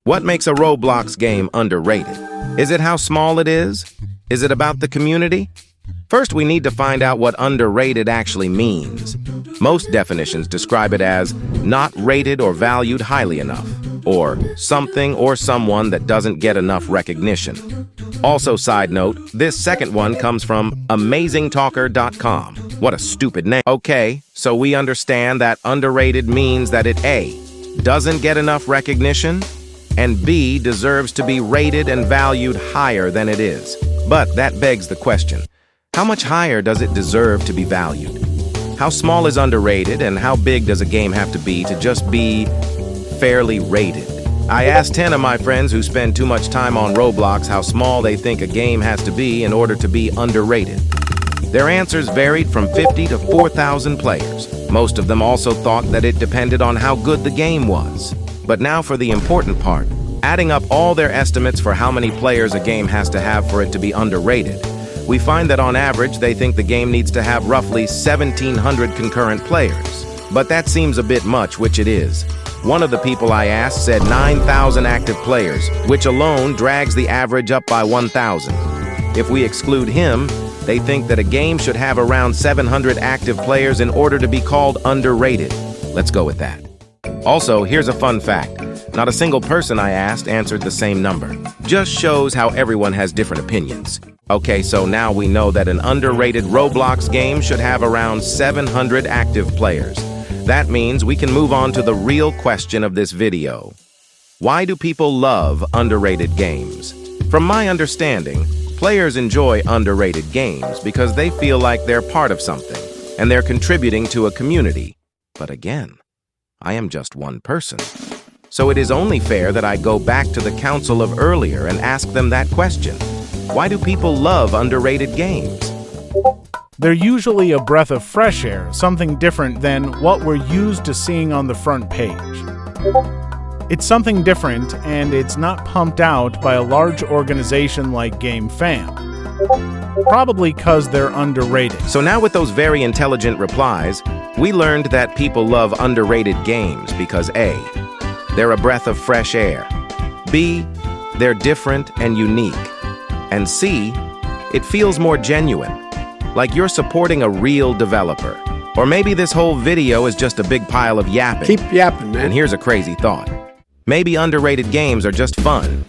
What makes a Roblox game underrated? Is it how small it is? Is it about the community? First, we need to find out what underrated actually means. Most definitions describe it as not rated or valued highly enough, or something or someone that doesn't get enough recognition. Also, side note, this second one comes from amazingtalker.com. What a stupid name. Okay, so we understand that underrated means that it A, doesn't get enough recognition, and B, deserves to be rated and valued higher than it is. But that begs the question, how much higher does it deserve to be valued? How small is underrated, and how big does a game have to be to just be fairly rated? I asked 10 of my friends who spend too much time on Roblox how small they think a game has to be in order to be underrated. Their answers varied from 50 to 4,000 players. Most of them also thought that it depended on how good the game was. But now for the important part, adding up all their estimates for how many players a game has to have for it to be underrated, we find that on average they think the game needs to have roughly 1,700 concurrent players. But that seems a bit much, which it is. One of the people I asked said 9,000 active players, which alone drags the average up by 1,000. If we exclude him, they think that a game should have around 700 active players in order to be called underrated. Let's go with that. Also, here's a fun fact. Not a single person I asked answered the same number. Just shows how everyone has different opinions. Okay, so now we know that an underrated Roblox game should have around 700 active players. That means we can move on to the real question of this video. Why do people love underrated games? From my understanding, players enjoy underrated games because they feel like they're part of something and they're contributing to a community. But again, I am just one person. So it is only fair that I go back to the council of earlier and ask them that question. Why do people love underrated games? They're usually a breath of fresh air, something different than what we're used to seeing on the front page. It's something different, and it's not pumped out by a large organization like GameFam. Probably because they're underrated. So now with those very intelligent replies, we learned that people love underrated games because A, they're a breath of fresh air. B, they're different and unique. And C, it feels more genuine. Like you're supporting a real developer. Or maybe this whole video is just a big pile of yapping. Keep yapping, man. And here's a crazy thought. Maybe underrated games are just fun.